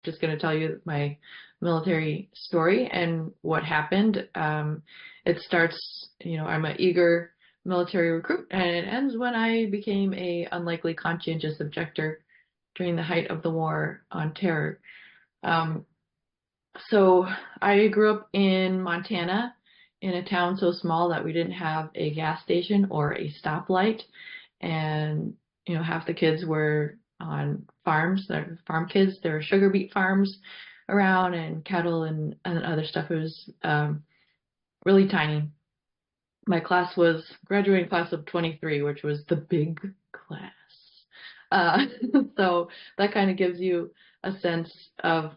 just going to tell you my military story and what happened. It starts, I'm an eager military recruit, and it ends when I became a unlikely conscientious objector during the height of the war on terror. Um, so I grew up in Montana in a town so small that we didn't have a gas station or a stoplight. And, half the kids were on farms. They're farm kids. There were sugar beet farms around and cattle and other stuff. It was really tiny. My class was graduating class of 23, which was the big class. Uh, so that kind of gives you a sense of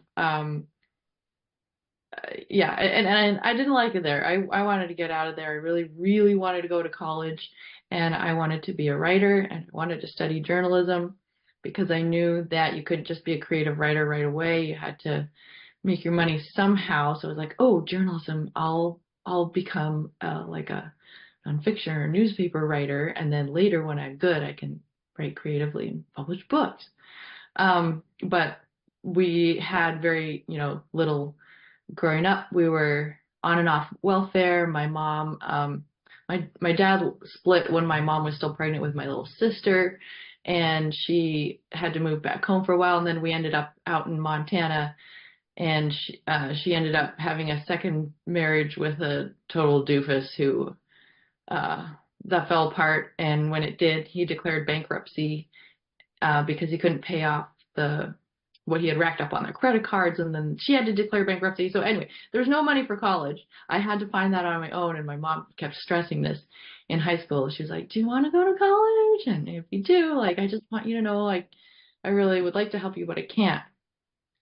yeah, and I didn't like it there. I wanted to get out of there. I really, really wanted to go to college, and I wanted to be a writer, and I wanted to study journalism because I knew that you couldn't just be a creative writer right away. You had to make your money somehow. So I was like, oh, journalism, I'll become like a nonfiction or newspaper writer, and then later when I'm good, I can write creatively and publish books. But we had very, little growing up. We were on and off welfare. My mom, my dad split when my mom was still pregnant with my little sister, and she had to move back home for a while. And then we ended up out in Montana, and she ended up having a second marriage with a total doofus who that fell apart. And when it did, he declared bankruptcy because he couldn't pay off the what he had racked up on their credit cards, and then she had to declare bankruptcy. So anyway, there was no money for college. I had to find that on my own, and my mom kept stressing this in high school. She was like, "Do you want to go to college? And if you do, like, I just want you to know, like, I really would like to help you, but I can't."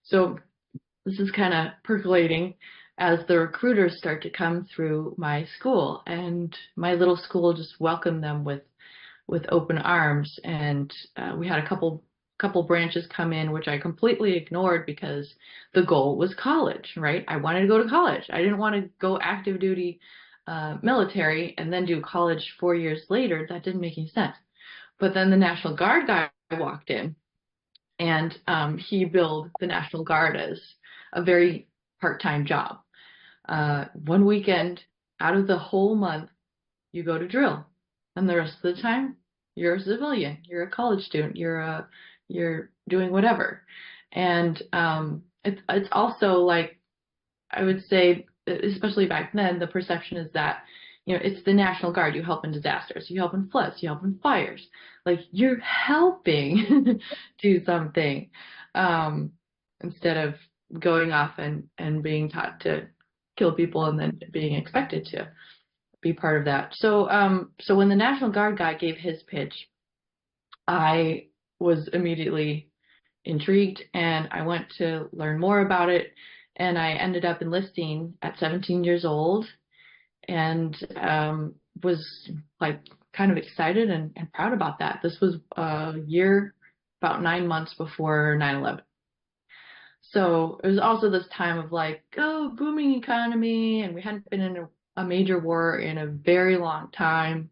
So this is kind of percolating as the recruiters start to come through my school, and my little school just welcomed them with open arms. And we had a couple branches come in, which I completely ignored because the goal was college, right? I wanted to go to college. I didn't want to go active duty military and then do college 4 years later. That didn't make any sense. But then the National Guard guy walked in, and he billed the National Guard as a very part-time job. One weekend out of the whole month, you go to drill, and the rest of the time, you're a civilian, you're a college student, you're doing whatever. And it's also like, I would say, especially back then, the perception is that, it's the National Guard. You help in disasters, you help in floods, you help in fires. Like, you're helping do something, instead of going off and being taught to kill people and then being expected to be part of that. So when the National Guard guy gave his pitch, I was immediately intrigued, and I went to learn more about it, and I ended up enlisting at 17 years old, and was like kind of excited and proud about that. This was a year, about 9 months before 9/11. So it was also this time of like, oh, booming economy, and we hadn't been in a major war in a very long time.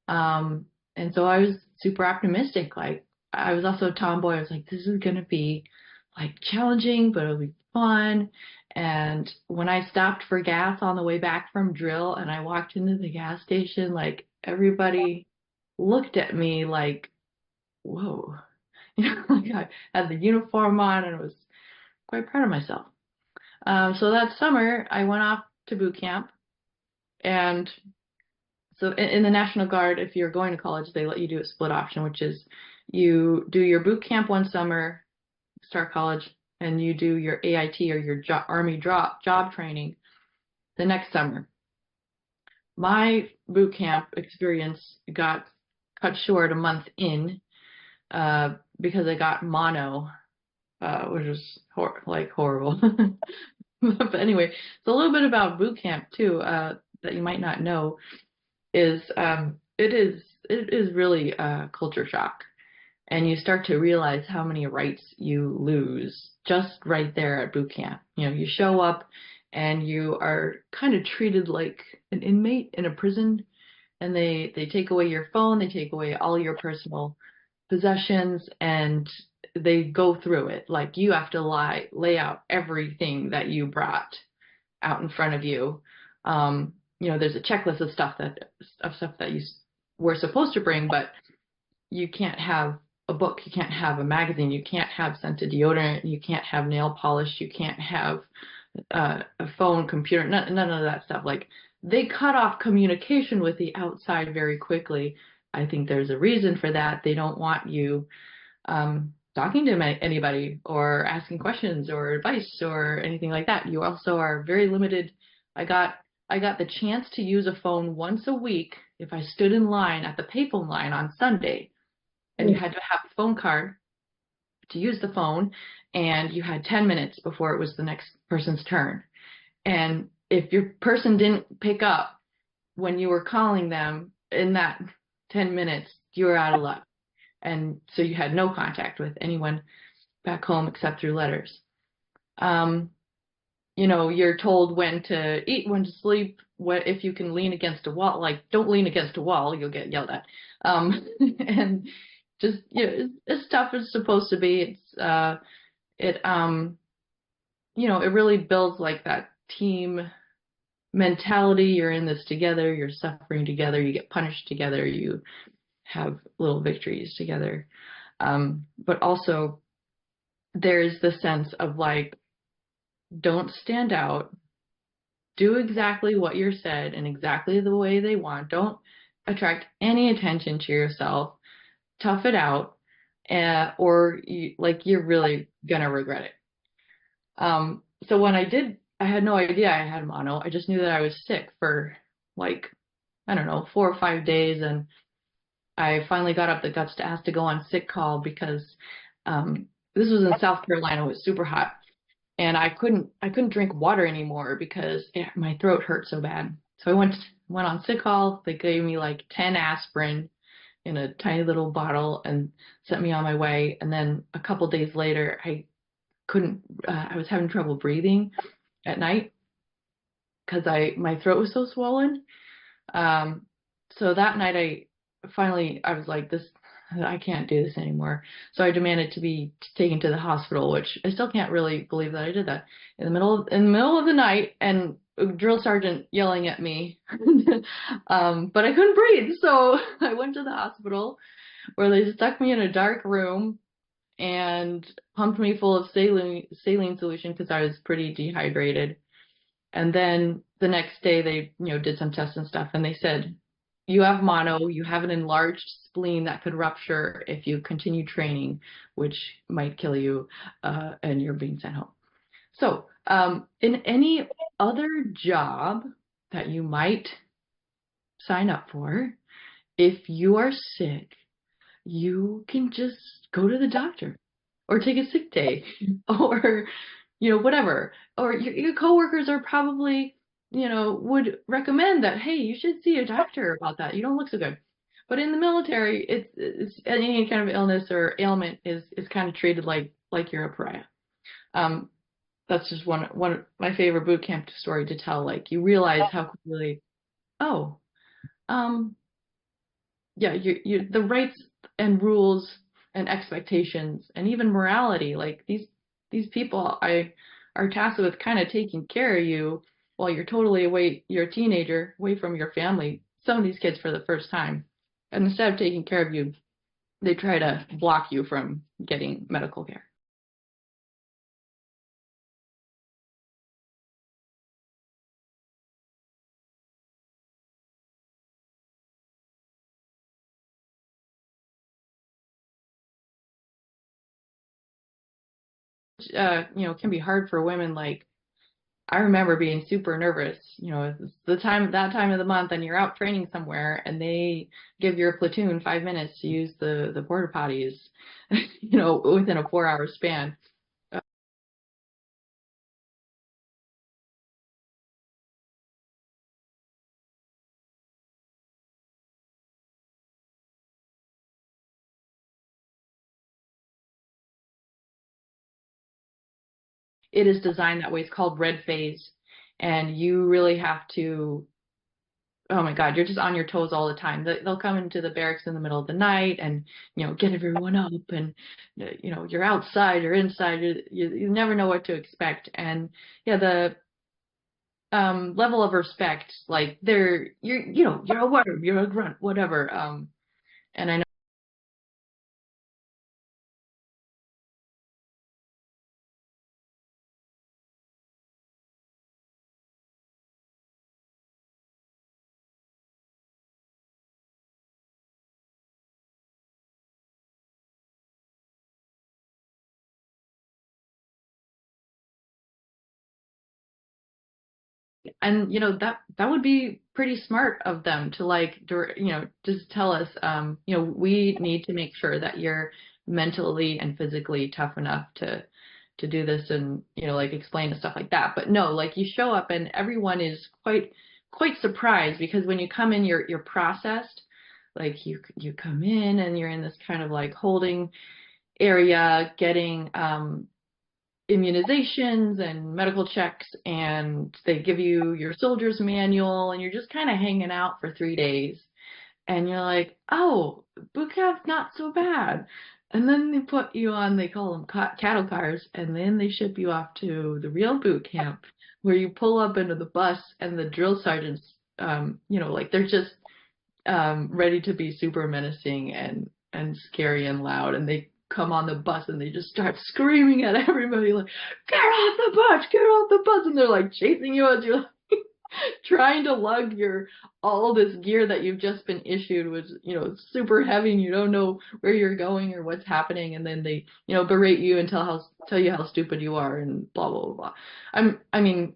And so I was super optimistic. Like, I was also a tomboy. I was like, this is gonna be like challenging, but it'll be fun. And when I stopped for gas on the way back from drill and I walked into the gas station, like, everybody looked at me like, whoa. Like, I had the uniform on and was quite proud of myself. So that summer, I went off to boot camp. And so in the National Guard, if you're going to college, they let you do a split option, which is you do your boot camp one summer, start college, and you do your AIT or your Army job training the next summer. My boot camp experience got cut short a month in because I got mono, which was horrible. But anyway, so a little bit about boot camp too, that you might not know is it is really a culture shock, and you start to realize how many rights you lose just right there at boot camp. You show up and you are kind of treated like an inmate in a prison, and they take away your phone, they take away all your personal possessions, and they go through it. Like you have to lay out everything that you brought out in front of you. There's a checklist of stuff that you were supposed to bring, but you can't have a book, you can't have a magazine, you can't have scented deodorant, you can't have nail polish, you can't have a phone, computer, none of that stuff. Like they cut off communication with the outside very quickly. I think there's a reason for that. They don't want you talking to anybody or asking questions or advice or anything like that. You also are very limited. I got the chance to use a phone once a week if I stood in line at the payphone line on Sunday, and you had to have a phone card to use the phone, and you had 10 minutes before it was the next person's turn. And if your person didn't pick up when you were calling them in that 10 minutes, you were out of luck. And so you had no contact with anyone back home except through letters. You're told when to eat, when to sleep, if you can lean against a wall. Like, don't lean against a wall, you'll get yelled at. And just, as tough as it's supposed to be. It really builds like that team mentality. You're in this together, you're suffering together, you get punished together, you have little victories together. But also there's the sense of like, don't stand out, do exactly what you're said in exactly the way they want. Don't attract any attention to yourself. Tough it out, or you're really gonna regret it. So when I had no idea I had mono. I just knew that I was sick for like, I don't know, 4 or 5 days, and I finally got up the guts to ask to go on sick call because this was in South Carolina. It was super hot, and I couldn't drink water anymore because my throat hurt so bad. So I went on sick call. They gave me like 10 aspirin in a tiny little bottle and sent me on my way. And then a couple days later, I was having trouble breathing at night because my throat was so swollen. So that night I was like, I can't do this anymore. So I demanded to be taken to the hospital, which I still can't really believe that I did that in the middle of the night, and a drill sergeant yelling at me. But I couldn't breathe. So I went to the hospital where they stuck me in a dark room and pumped me full of saline solution because I was pretty dehydrated. And then the next day they, did some tests and stuff, and they said, you have mono, you have an enlarged spleen that could rupture if you continue training, which might kill you, and you're being sent home. So, in any other job that you might sign up for, if you are sick, you can just go to the doctor or take a sick day or, whatever. Or your coworkers are probably, would recommend that, hey, you should see a doctor about that. You don't look so good. But in the military, it's any kind of illness or ailment is kind of treated like you're a pariah. That's just one of my favorite boot camp story to tell. Like you realize how quickly, oh, yeah, the rights and rules and expectations and even morality, like these people are tasked with kind of taking care of you while you're totally away, you're a teenager away from your family, some of these kids for the first time. And instead of taking care of you, they try to block you from getting medical care. Can be hard for women. Like I remember being super nervous. It's that time of the month, and you're out training somewhere, and they give your platoon 5 minutes to use the porta potties, within a 4-hour span. It is designed that way. It's called red phase, and you really have to oh my God, you're just on your toes all the time. They'll come into the barracks in the middle of the night and, get everyone up and, you're outside or inside. You never know what to expect. And yeah, the level of respect, like you're a whatever, you're a grunt, whatever. And I know. And that would be pretty smart of them to like just tell us we need to make sure that you're mentally and physically tough enough to do this and like explain and stuff like that. But no, like you show up and everyone is quite surprised because when you come in you're processed. Like you come in and you're in this kind of like holding area getting immunizations and medical checks, and they give you your soldier's manual, and you're just kind of hanging out for 3 days. And you're like, oh, boot camp's not so bad. And then they put you on, they call them cattle cars, and then they ship you off to the real boot camp where you pull up into the bus and the drill sergeants, like they're just ready to be super menacing and scary and loud, and they come on the bus and they just start screaming at everybody like, get off the bus, get off the bus, and they're like chasing you as you're like, trying to lug your all this gear that you've just been issued, which super heavy, and you don't know where you're going or what's happening, and then they berate you and tell you how stupid you are and blah blah blah blah. I mean,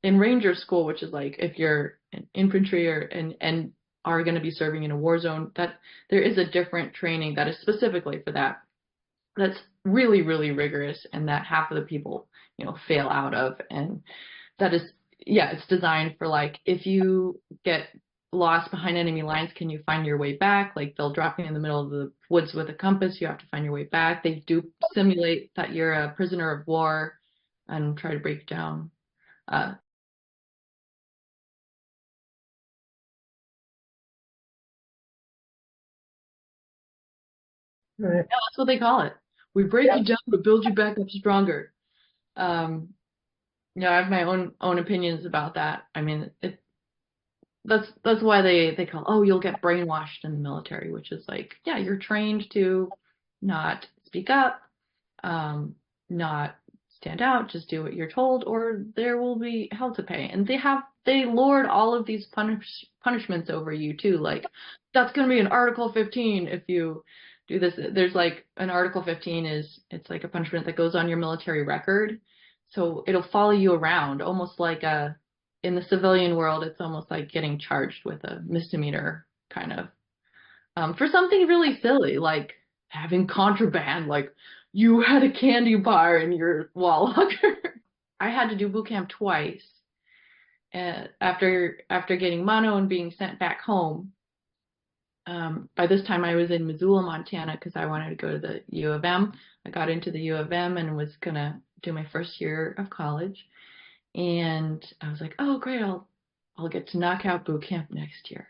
in Ranger School, which is like if you're an infantry or and are going to be serving in a war zone, that there is a different training that is specifically for that. That's really, really rigorous, and that half of the people, fail out of. And that is, yeah, it's designed for like if you get lost behind enemy lines, can you find your way back? Like they'll drop you in the middle of the woods with a compass. You have to find your way back. They do simulate that you're a prisoner of war and try to break down. Uh, Right. yeah, that's what they call it. We break you down to build you back up stronger. Um, I have my own opinions about that. I mean, that's why they call, oh, you'll get brainwashed in the military, which is like, yeah, you're trained to not speak up, um, not stand out, just do what you're told, or there will be hell to pay. And they lord all of these punishments over you too. Like that's going to be an Article 15 if you do this. There's like an Article 15 it's like a punishment that goes on your military record. So it'll follow you around, almost like in the civilian world, it's almost like getting charged with a misdemeanor kind of for something really silly, like having contraband, like you had a candy bar in your wall locker. I had to do boot camp twice after getting mono and being sent back home. By this time, I was in Missoula, Montana, because I wanted to go to the U of M. I got into the U of M and was gonna do my first year of college. And I was like, oh, great, I'll get to knock out boot camp next year.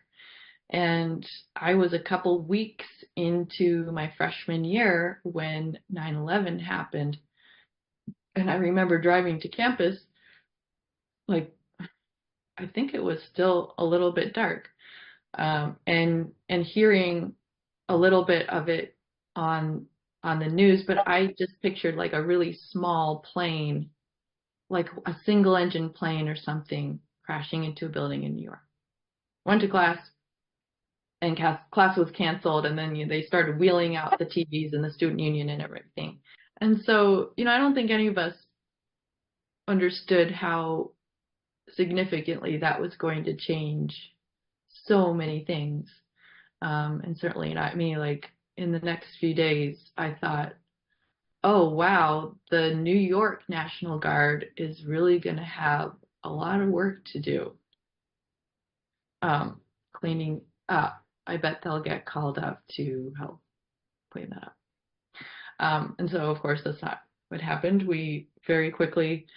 And I was a couple weeks into my freshman year when 9/11 happened. And I remember driving to campus, like, I think it was still a little bit dark, and hearing a little bit of it on on the news, but I just pictured like a really small plane, like a single engine plane or something, crashing into a building in New York. Went to class, and class was canceled, and then they started wheeling out the TVs and the student union and everything. And so, I don't think any of us understood how significantly that was going to change so many things. And certainly not me. Like in the next few days, I thought, oh wow, the New York National Guard is really going to have a lot of work to do, cleaning up. I bet they'll get called up to help clean that up. And so, of course, that's not what happened. We very quickly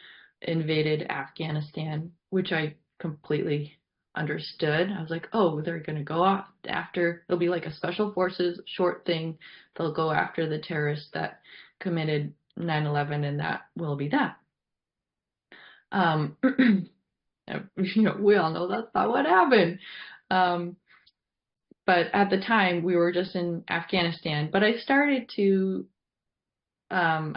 invaded Afghanistan, which I completely understood. I was like, oh, they're going to go off after, it'll be like a special forces short thing. They'll go after the terrorists that committed 9/11, and that will be that. We all know that's not what happened. Um, but at the time, we were just in Afghanistan. But I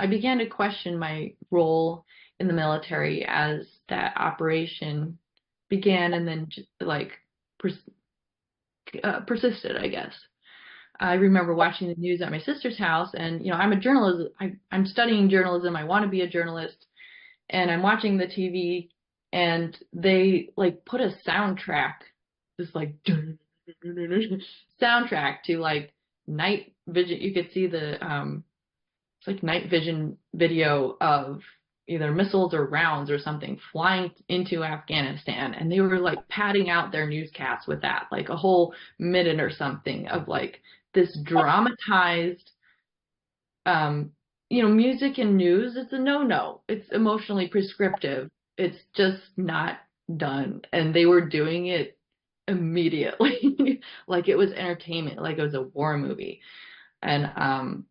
began to question my role in the military as that operation began and then like persisted, I guess. I remember watching the news at my sister's house, and I'm a journalist. I'm studying journalism. I want to be a journalist, and I'm watching the TV, and they like put a soundtrack, this like soundtrack to like night vision. You could see it's like night vision video of either missiles or rounds or something flying into Afghanistan, and they were like padding out their newscasts with that, like a whole minute or something of like this dramatized, music and news. It's a no-no. It's emotionally prescriptive. It's just not done. And they were doing it immediately, like it was entertainment, like it was a war movie. And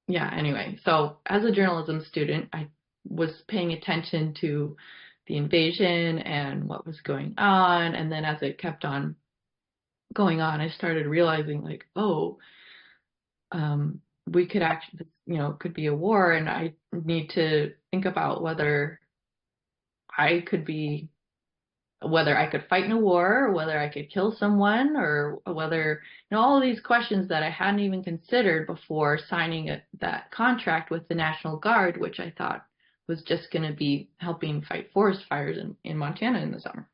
yeah, anyway, so as a journalism student, I was paying attention to the invasion and what was going on. And then as it kept on going on, I started realizing like, oh, we could actually, could be a war, and I need to think about I could be, whether I could fight in a war, or whether I could kill someone, or whether, all of these questions that I hadn't even considered before signing that contract with the National Guard, which I thought was just going to be helping fight forest fires in Montana in the summer.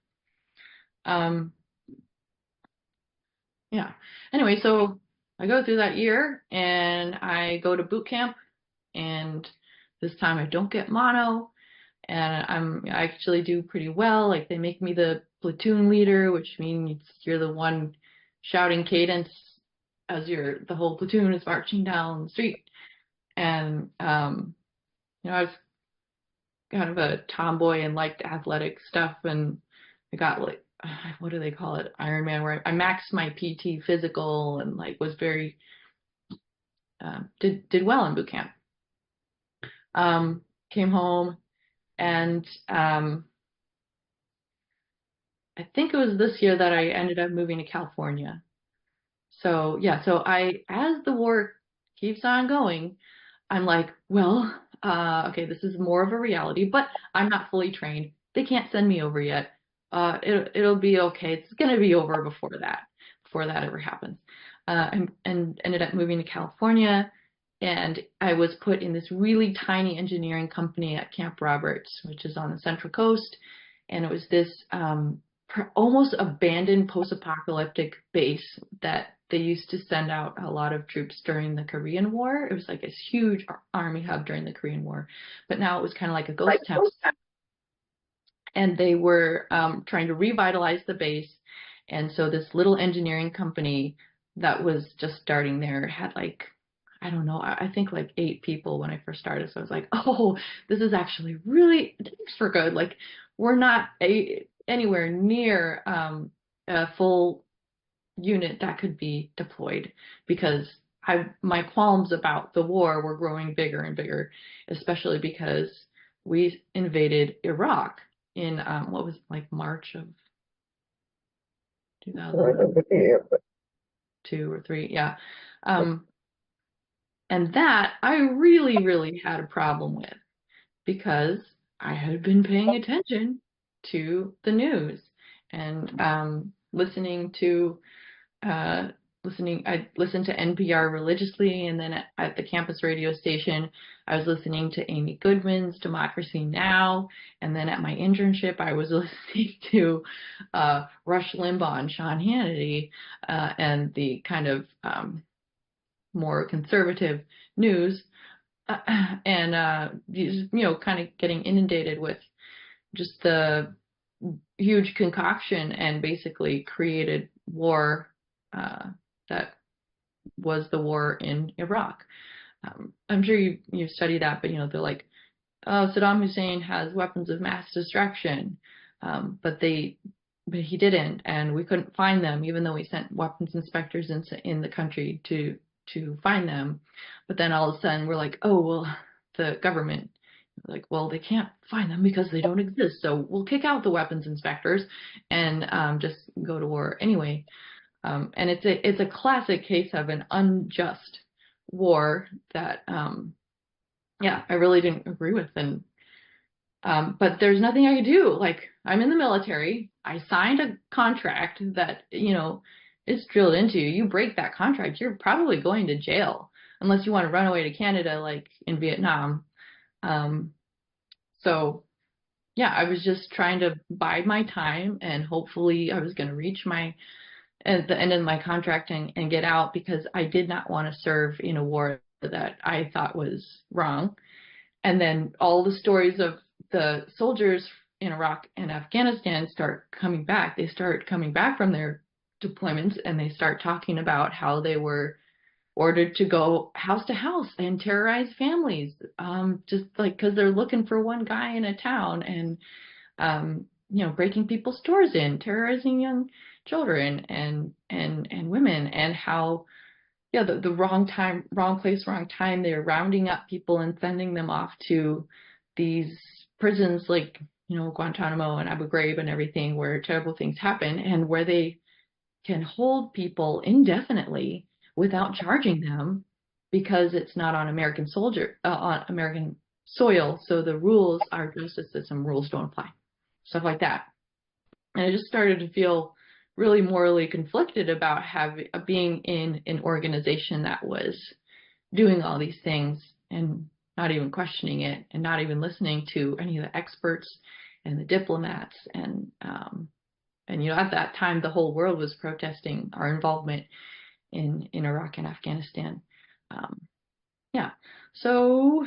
Yeah. Anyway, so I go through that year and I go to boot camp, and this time I don't get mono, and I actually do pretty well. Like they make me the platoon leader, which means you're the one shouting cadence as the whole platoon is marching down the street. And I was kind of a tomboy and liked athletic stuff, and I got like, what do they call it? Ironman, where I maxed my PT physical and like was very did well in boot camp. Came home, and I think it was this year that I ended up moving to California. So yeah, as the war keeps on going, I'm like, well, okay, this is more of a reality, but I'm not fully trained. They can't send me over yet. It'll be okay. It's gonna be over before that ever happens. And ended up moving to California, and I was put in this really tiny engineering company at Camp Roberts, which is on the Central Coast, and it was this almost abandoned post-apocalyptic base that they used to send out a lot of troops during the Korean War. It was like this huge army hub during the Korean War, but now it was kind of like a ghost town. And they were trying to revitalize the base. And so this little engineering company that was just starting there had like, I don't know, I think like 8 people when I first started. So I was like, oh, this is actually really, thanks for good. Like we're not anywhere near a full unit that could be deployed, because my qualms about the war were growing bigger and bigger, especially because we invaded Iraq in what was it, like March of 2002 or 3, yeah. And that I really, really had a problem with, because I had been paying attention to the news and listening to I listened to NPR religiously, and then at the campus radio station, I was listening to Amy Goodman's Democracy Now!, and then at my internship, I was listening to Rush Limbaugh and Sean Hannity, and the kind of more conservative news, and kind of getting inundated with just the huge concoction, and basically created war that was the war in Iraq. I'm sure you study that, but they're like, oh, Saddam Hussein has weapons of mass destruction, but they but he didn't, and we couldn't find them, even though we sent weapons inspectors in the country to find them. But then all of a sudden we're like, oh well, the government, like, well, they can't find them because they don't exist, so we'll kick out the weapons inspectors and just go to war anyway. And it's a classic case of an unjust war that yeah, I really didn't agree with. And but there's nothing I can do. Like, I'm in the military. I signed a contract that, is drilled into you. You break that contract, you're probably going to jail unless you want to run away to Canada, like in Vietnam. Um, so yeah, I was just trying to bide my time, and hopefully I was going to reach my at the end of my contract and get out, because I did not want to serve in a war that I thought was wrong. And then all the stories of the soldiers in Iraq and Afghanistan start coming back. They start coming back from their deployments, and they start talking about how they were ordered to go house to house and terrorize families, just like because they're looking for one guy in a town, and breaking people's stores in, terrorizing young children and women, and how yeah, the wrong time, wrong place, wrong time. They're rounding up people and sending them off to these prisons like, Guantanamo and Abu Ghraib and everything, where terrible things happen, and where they can hold people indefinitely without charging them because it's not on on American soil. So the rules, our justice system rules don't apply. Stuff like that. And I just started to feel really morally conflicted about being in an organization that was doing all these things and not even questioning it, and not even listening to any of the experts and the diplomats. And at that time, the whole world was protesting our involvement in Iraq and Afghanistan. Um, yeah. So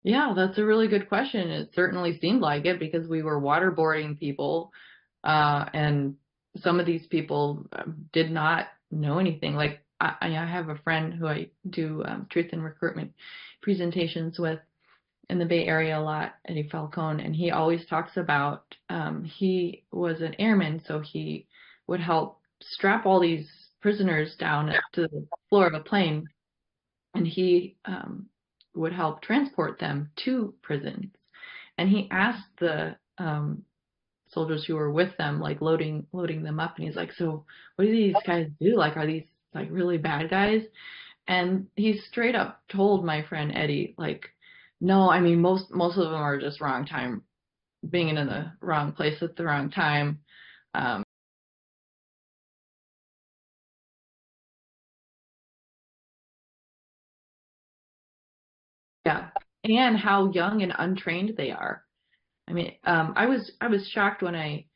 yeah, that's a really good question. It certainly seemed like it, because we were waterboarding people, and some of these people did not know anything. Like, I have a friend who I do truth and recruitment presentations with in the Bay Area a lot, Eddie Falcone, and he always talks about he was an airman, so he would help strap all these prisoners down to the floor of a plane, and he would help transport them to prisons. And he asked the soldiers who were with them, like loading them up, and he's like, "So, what do these guys do? Like, are these like really bad guys?" And he straight up told my friend Eddie, like, "No, I mean most of them are just wrong time, being in the wrong place at the wrong time." Um, yeah, and how young and untrained they are. I mean, I was shocked when I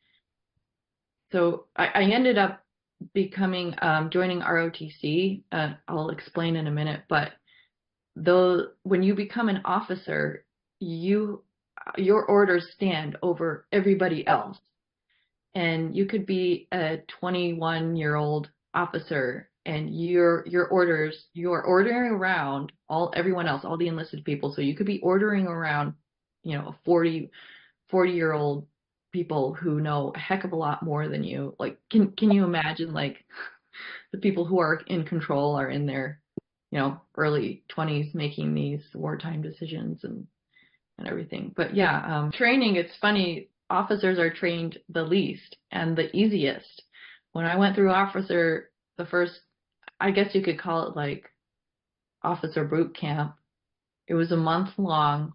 ended up becoming joining ROTC. I'll explain in a minute, but though when you become an officer, you your orders stand over everybody else. And you could be a 21-year-old officer and you're ordering around everyone else, all the enlisted people. So you could be ordering around, 40-year-old people who know a heck of a lot more than you. Like, can you imagine, like, the people who are in control are in their, early 20s making these wartime decisions and everything. But yeah, training, it's funny, officers are trained the least and the easiest. When I went through officer, the first, I guess you could call it like officer boot camp, it was a month long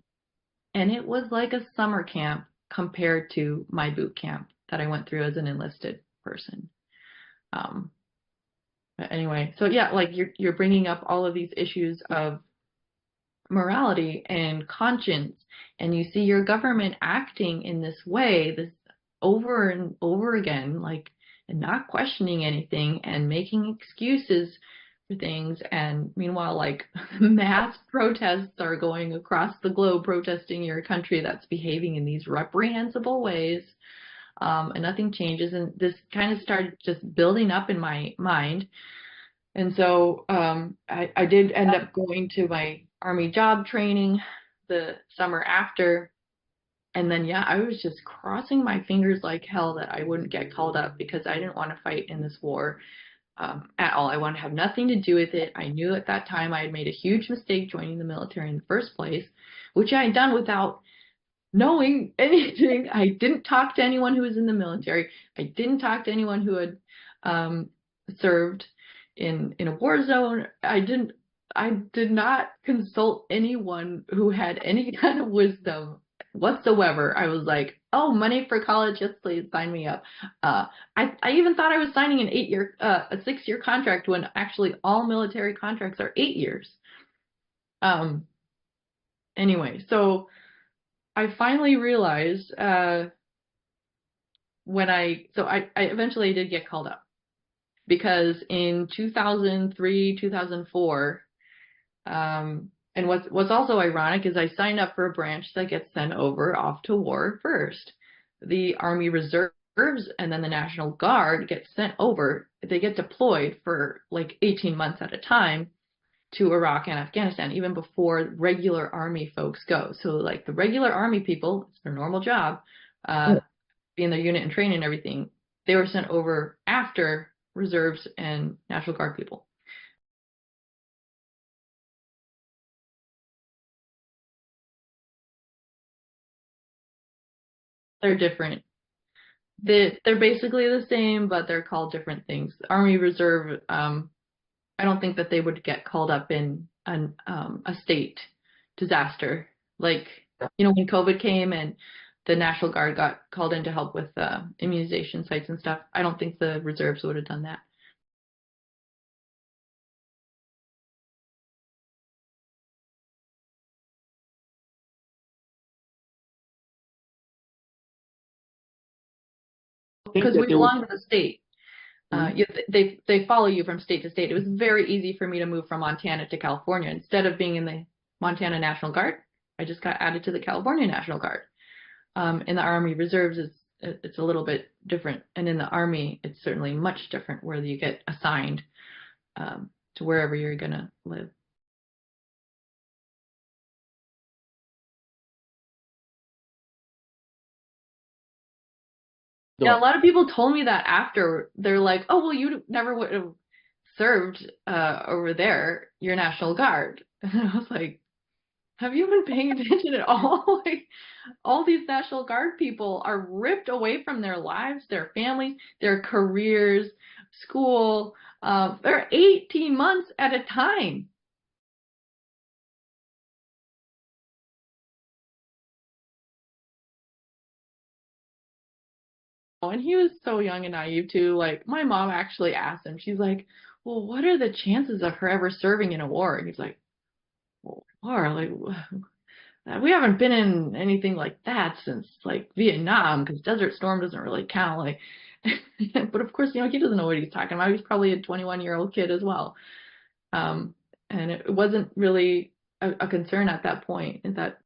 and it was like a summer camp compared to my boot camp that I went through as an enlisted person. Um, but anyway, so yeah, like you're bringing up all of these issues of morality and conscience, and you see your government acting in this way, this over and over again, like, and not questioning anything and making excuses for things. And meanwhile, like, mass protests are going across the globe protesting your country that's behaving in these reprehensible ways. And nothing changes. And this kind of started just building up in my mind. And so I did end up going to my Army job training the summer after. And then, yeah, I was just crossing my fingers like hell that I wouldn't get called up because I didn't want to fight in this war at all. I wanted to have nothing to do with it. I knew at that time I had made a huge mistake joining the military in the first place, which I had done without knowing anything. I didn't talk to anyone who was in the military. I didn't talk to anyone who had served in a war zone. I did not consult anyone who had any kind of wisdom whatsoever. I was like, oh, money for college, yes, please sign me up. I even thought I was signing a 6-year contract when actually all military contracts are 8 years. Anyway, so I finally realized I eventually did get called up because in 2003, 2004, and what's also ironic is I signed up for a branch that gets sent over off to war first. The Army Reserves and then the National Guard get sent over. They get deployed for like 18 months at a time to Iraq and Afghanistan, even before regular Army folks go. So like the regular Army people, it's their normal job, being their unit and training and everything, they were sent over after Reserves and National Guard people. They're different. They're basically the same, but they're called different things. Army Reserve, I don't think that they would get called up in a state disaster. Like, when COVID came and the National Guard got called in to help with immunization sites and stuff, I don't think the reserves would have done that. Because we belong to the state. They follow you from state to state. It was very easy for me to move from Montana to California. Instead of being in the Montana National Guard, I just got added to the California National Guard. In the Army Reserves, it's a little bit different, and in the Army, it's certainly much different, where you get assigned to wherever you're gonna live. Yeah, a lot of people told me that after. They're like, "Oh, well, you never would have served over there, your National Guard." And I was like, have you been paying attention at all? Like, all these National Guard people are ripped away from their lives, their families, their careers, school. They're 18 months at a time. And he was so young and naive too. Like, my mom actually asked him, she's like, well, what are the chances of her ever serving in a war? And he's like, well, war? Like, we haven't been in anything like that since like Vietnam, because Desert Storm doesn't really count. Like, but of course, he doesn't know what he's talking about. He's probably a 21-year-old kid as well. And it wasn't really a concern at that point. That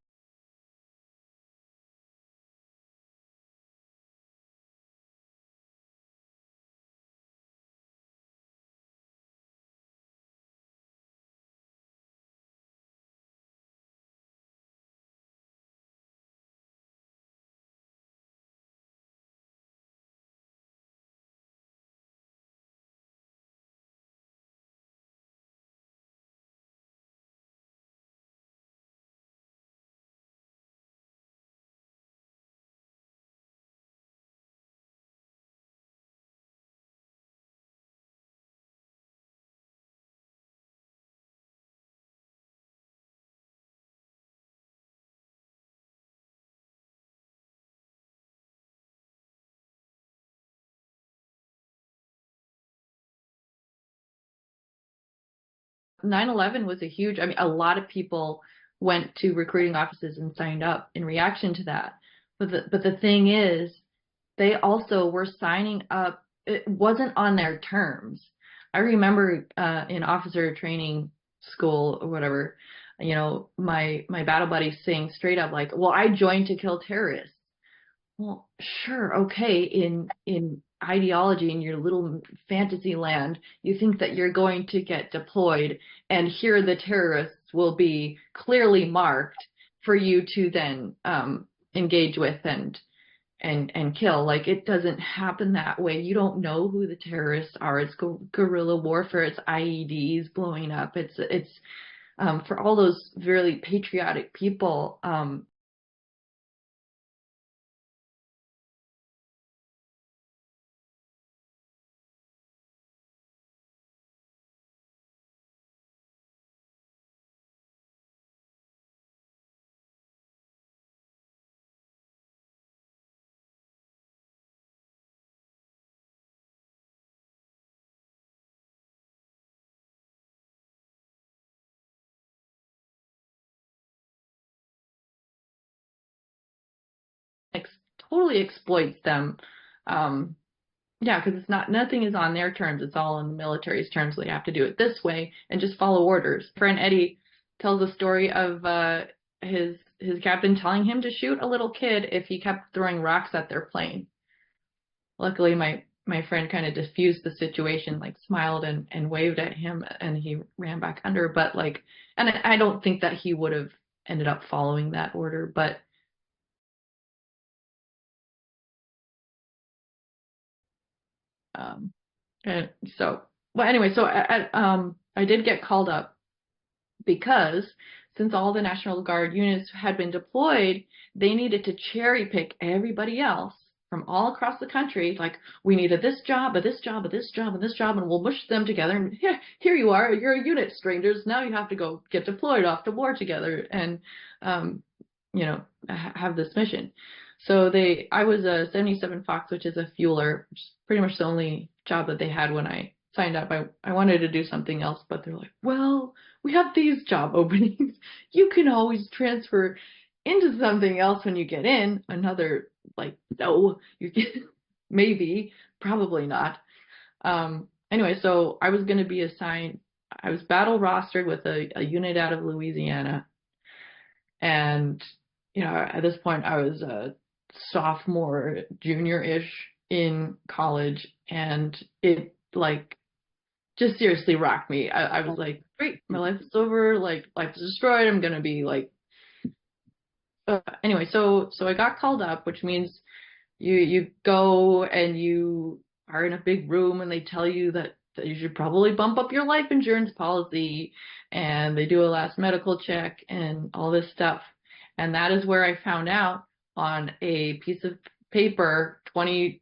9/11 was a huge, I mean, a lot of people went to recruiting offices and signed up in reaction to that. But the thing is, they also were signing up. It wasn't on their terms. I remember in officer training school or whatever, my battle buddies saying straight up like, "Well, I joined to kill terrorists." Well, sure, okay. In ideology, in your little fantasy land, you think that you're going to get deployed, and here the terrorists will be clearly marked for you to then engage with and kill. Like, it doesn't happen that way. You don't know who the terrorists are. It's guerrilla warfare. It's IEDs blowing up. It's for all those really patriotic people. Ex Totally exploits them. Um, yeah, because it's not, nothing is on their terms. It's all on the military's terms. So they have to do it this way and just follow orders. Friend Eddie tells a story of his captain telling him to shoot a little kid if he kept throwing rocks at their plane. Luckily, my friend kind of diffused the situation, like smiled and waved at him, and he ran back under. But like, and I don't think that he would have ended up following that order, but um, and so, well, anyway, so I did get called up because since all the National Guard units had been deployed, they needed to cherry pick everybody else from all across the country. Like, we needed this job, but this job, but this job, and this job, and we'll mush them together. And here you are, you're a unit, strangers. Now you have to go get deployed off to war together and, um, have this mission. So I was a 77 Fox, which is a fueler, which is pretty much the only job that they had when I signed up. I wanted to do something else, but they're like, well, we have these job openings. You can always transfer into something else when you get in. Another, like, no, you can, maybe, probably not. Anyway, so I was going to be assigned, I was battle rostered with a unit out of Louisiana. And, at this point, I was a sophomore, junior-ish in college, and it, like, just seriously rocked me. I was like, great, my life is over, like, life is destroyed, I'm gonna be like, anyway, so I got called up, which means you go and you are in a big room and they tell you that you should probably bump up your life insurance policy, and they do a last medical check and all this stuff. And that is where I found out on a piece of paper, 20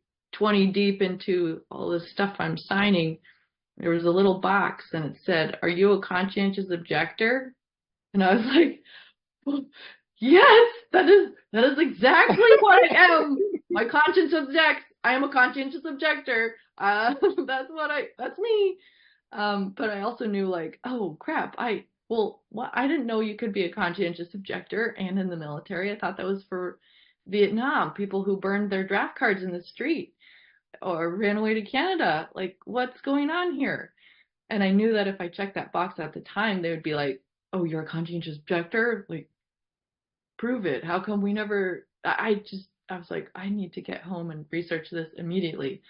deep into all this stuff I'm signing, there was a little box and it said, "Are you a conscientious objector?" And I was like, well, yes, that is exactly what I am. My conscience objects. I am a conscientious objector. That's me. But I also knew, like, oh crap, I didn't know you could be a conscientious objector and in the military. I thought that was for Vietnam, people who burned their draft cards in the street or ran away to Canada. Like, what's going on here? And I knew that if I checked that box at the time, they would be like, oh, you're a conscientious objector? Like, prove it. How come we never, I was like, I need to get home and research this immediately.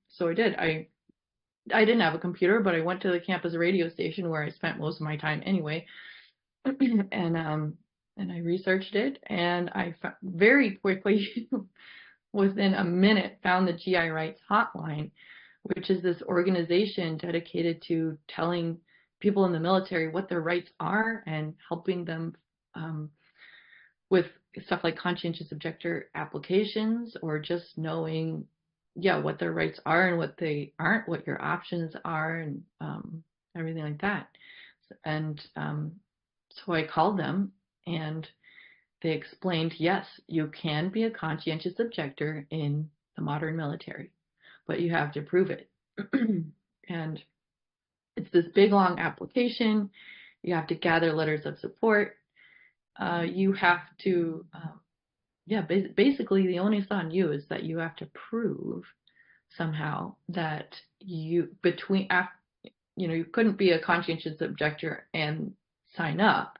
So I did. I didn't have a computer, but I went to the campus radio station where I spent most of my time anyway. And I researched it, and I very quickly, within a minute, found the GI Rights Hotline, which is this organization dedicated to telling people in the military what their rights are and helping them with stuff like conscientious objector applications, or just knowing, yeah, what their rights are and what they aren't, what your options are, and everything like that. And so I called them, and they explained, yes, you can be a conscientious objector in the modern military, but you have to prove it. And It's this big long application. You have to gather letters of support. You have to, yeah, basically the onus on you is that you have to prove somehow that you couldn't be a conscientious objector and sign up.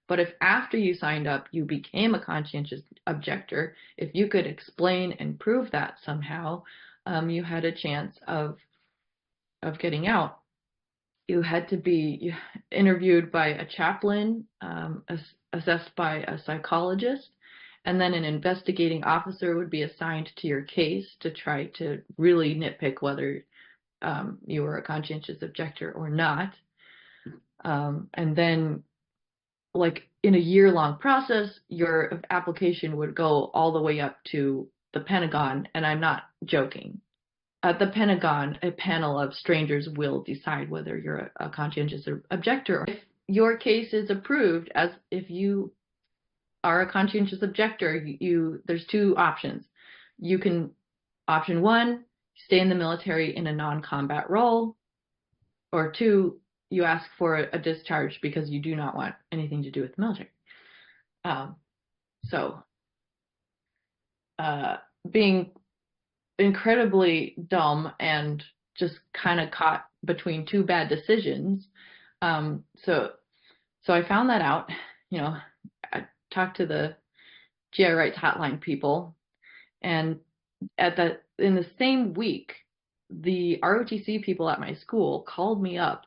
But if after you signed up, you became a conscientious objector, if you could explain and prove that somehow, you had a chance of getting out. You had to be interviewed by a chaplain, assessed by a psychologist, and then an investigating officer would be assigned to your case to try to really nitpick whether you were a conscientious objector or not. And then, like in a year-long process, your application would go all the way up to the Pentagon, and I'm not joking. At the Pentagon, a panel of strangers will decide whether you're a conscientious objector. If your case is approved, as if you are a conscientious objector, there's two options. You can, option one, stay in the military in a non-combat role, or two, you ask for a discharge because you do not want anything to do with the military. So, being incredibly dumb and just kind of caught between two bad decisions. So I found that out. I talked to the GI rights hotline people, and in the same week, the ROTC people at my school called me up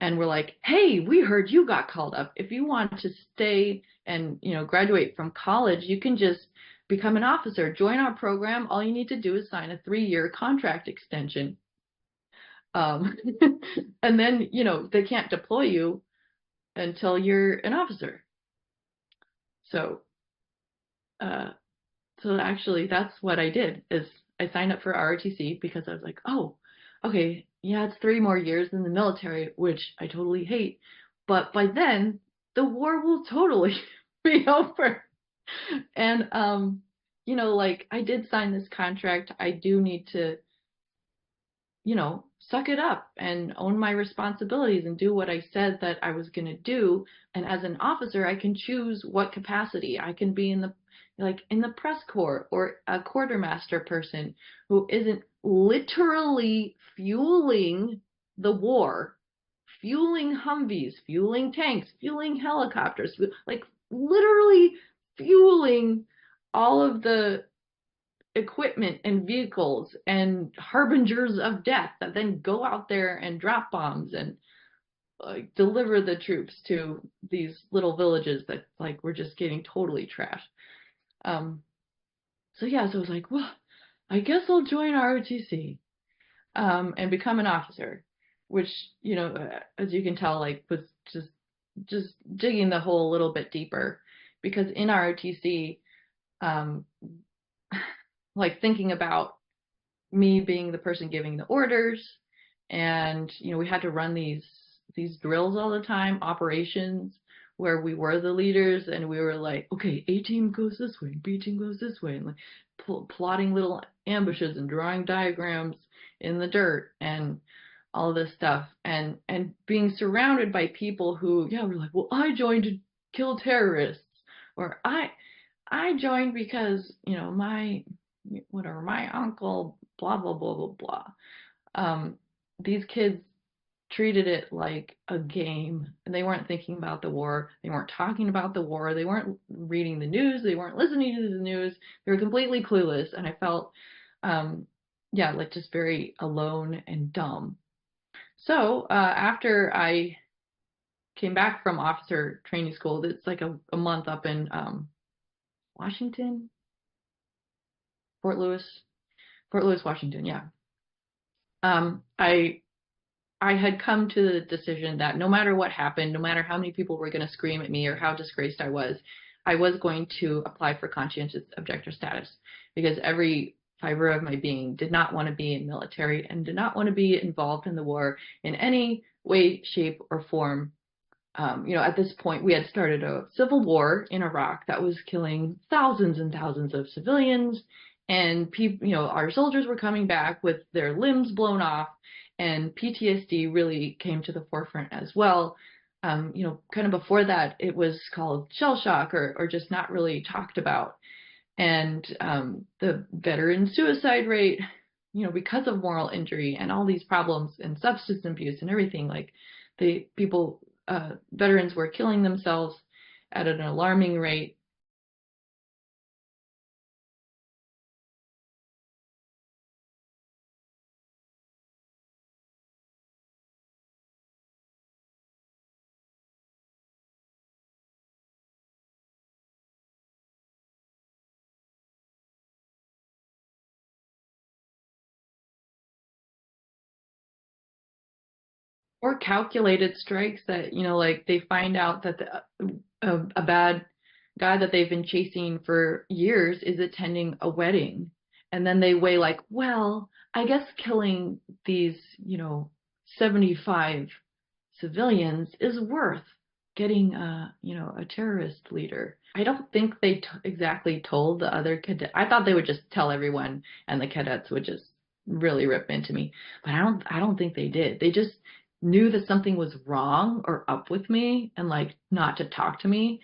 and were like, "Hey, we heard you got called up. If you want to stay and graduate from college, you can just become an officer, join our program. All you need to do is sign a 3-year contract extension. And then, they can't deploy you until you're an officer." So, actually that's what I did, is I signed up for ROTC because I was like, oh, okay, yeah, it's 3 more years in the military, which I totally hate. But by then the war will totally be over. And, like, I did sign this contract. I do need to, suck it up and own my responsibilities and do what I said that I was going to do. And as an officer, I can choose what capacity. I can be in the press corps, or a quartermaster person who isn't literally fueling the war, fueling Humvees, fueling tanks, fueling helicopters, like literally fueling all of the equipment and vehicles and harbingers of death that then go out there and drop bombs and deliver the troops to these little villages that were just getting totally trashed. So I was like, well, I guess I'll join ROTC and become an officer, which, as you can tell, was just digging the hole a little bit deeper, because in ROTC, thinking about me being the person giving the orders, and we had to run these drills all the time, operations, where we were the leaders, and we were like, okay, A team goes this way, B team goes this way, and plotting little ambushes and drawing diagrams in the dirt and all this stuff, and being surrounded by people who were like, well, I joined to kill terrorists, or I joined because my uncle, blah blah blah blah blah. These kids treated it like a game, and they weren't thinking about the war. They weren't talking about the war. They weren't reading the news. They weren't listening to the news. They were completely clueless, and I felt, just very alone and dumb. So after I came back from officer training school, it's like a month up in Washington, Fort Lewis, Washington. Yeah. I had come to the decision that no matter what happened, no matter how many people were going to scream at me or how disgraced I was going to apply for conscientious objector status, because every fiber of my being did not want to be in military and did not want to be involved in the war in any way, shape, or form. At this point, we had started a civil war in Iraq that was killing thousands and thousands of civilians, and people, our soldiers were coming back with their limbs blown off, and PTSD really came to the forefront as well. Kind of before that, it was called shell shock or just not really talked about. And the veteran suicide rate, because of moral injury and all these problems and substance abuse and everything, like veterans were killing themselves at an alarming rate. Or calculated strikes that, like they find out that a bad guy that they've been chasing for years is attending a wedding. And then they weigh like, well, I guess killing these, 75 civilians is worth getting a terrorist leader. I don't think they exactly told the other cadet. I thought they would just tell everyone and the cadets would just really rip into me. But I don't think they did. They just knew that something was wrong or up with me and like not to talk to me.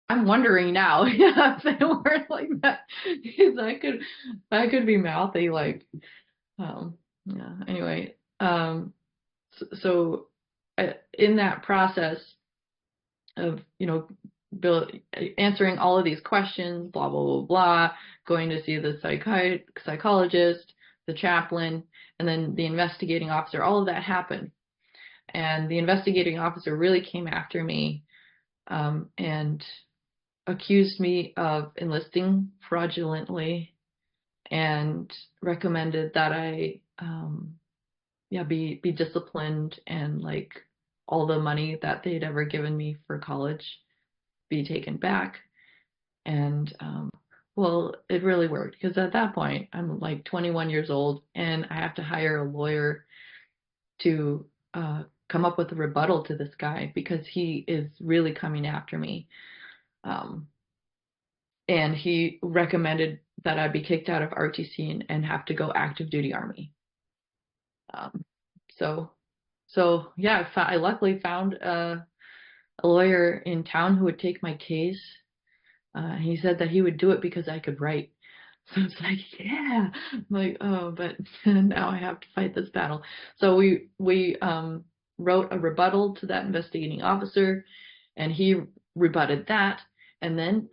I'm wondering now, yeah, if they weren't like that, because I could be mouthy like, yeah. Anyway, so in that process of answering all of these questions, blah blah blah blah, going to see the psychologist, the chaplain, and then the investigating officer, all of that happened, and the investigating officer really came after me, and accused me of enlisting fraudulently and recommended that I be disciplined, and like all the money that they'd ever given me for college be taken back. And well, it really worked because at that point I'm like 21 years old and I have to hire a lawyer to come up with a rebuttal to this guy because he is really coming after me. Um, and he recommended that I be kicked out of RTC and have to go active duty Army. Um, so, yeah, I luckily found a lawyer in town who would take my case. He said that he would do it because I could write. So it's like, yeah, I'm like, oh, but now I have to fight this battle. So we wrote a rebuttal to that investigating officer, and he rebutted that, and then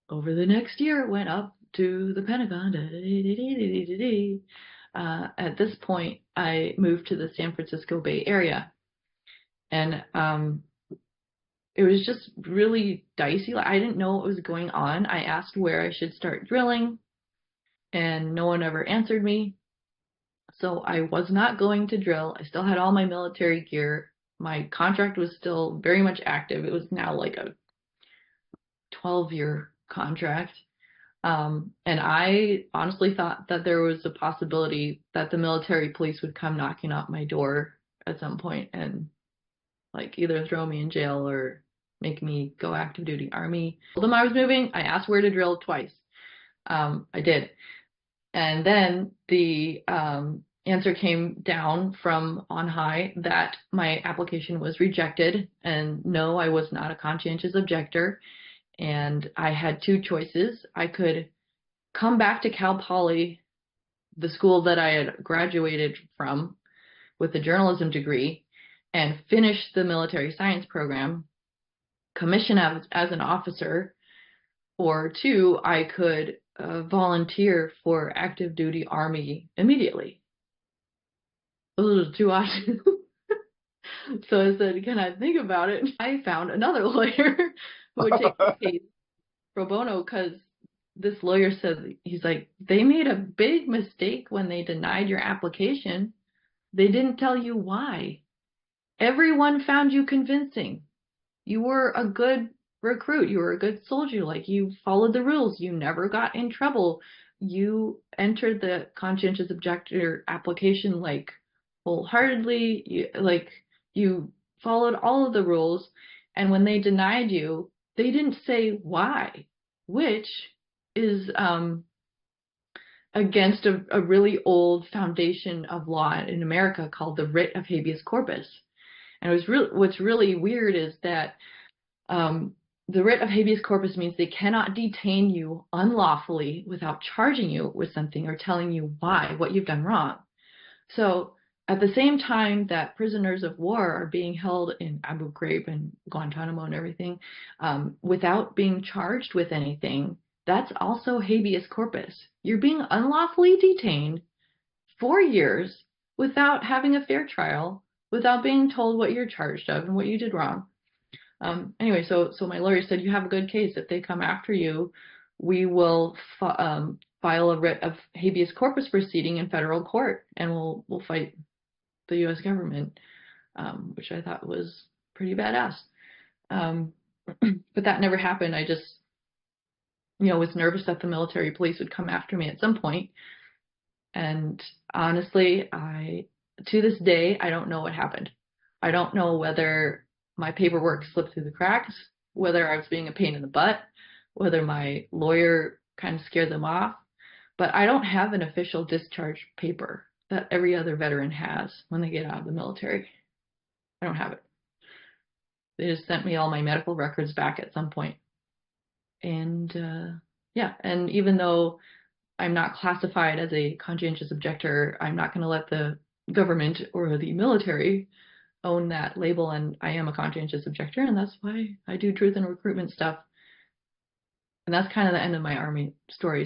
over the next year it went up to the Pentagon. At this point, I moved to the San Francisco Bay Area, and it was just really dicey. Like, I didn't know what was going on. I asked where I should start drilling, and no one ever answered me. So I was not going to drill. I still had all my military gear. My contract was still very much active. It was now like a 12-year contract. And I honestly thought that there was a possibility that the military police would come knocking on my door at some point and like either throw me in jail or make me go active duty Army. I told them I was moving. I asked where to drill twice. I did. And then the answer came down from on high that my application was rejected. And no, I was not a conscientious objector. And I had two choices. I could come back to Cal Poly, the school that I had graduated from with a journalism degree, and finish the military science program, commission as an officer, or two, I could volunteer for active duty Army immediately. Those are the two options. So I said, can I think about it? I found another lawyer who would take the case pro bono because this lawyer said, he's like, they made a big mistake when they denied your application. They didn't tell you why. Everyone found you convincing. You were a good recruit. You were a good soldier. Like, you followed the rules. You never got in trouble. You entered the conscientious objector application like wholeheartedly. You followed all of the rules. And when they denied you, they didn't say why, which is against a really old foundation of law in America called the writ of habeas corpus. And it was what's really weird is that um, the writ of habeas corpus means they cannot detain you unlawfully without charging you with something or telling you why, what you've done wrong. So at the same time that prisoners of war are being held in Abu Ghraib and Guantanamo and everything, without being charged with anything, that's also habeas corpus. You're being unlawfully detained 4 years without having a fair trial, without being told what you're charged of and what you did wrong. Anyway, so my lawyer said, you have a good case. If they come after you, we will file a writ of habeas corpus proceeding in federal court, and we'll fight the U.S. government, which I thought was pretty badass. But that never happened. I just, was nervous that the military police would come after me at some point. And honestly, to this day, I don't know what happened. I don't know whether my paperwork slipped through the cracks, whether I was being a pain in the butt, whether my lawyer kind of scared them off. But I don't have an official discharge paper that every other veteran has when they get out of the military. I don't have it. They just sent me all my medical records back at some point. And yeah, and even though I'm not classified as a conscientious objector, I'm not going to let the government or the military own that label, and I am a conscientious objector, and that's why I do truth and recruitment stuff. And that's kind of the end of my Army story.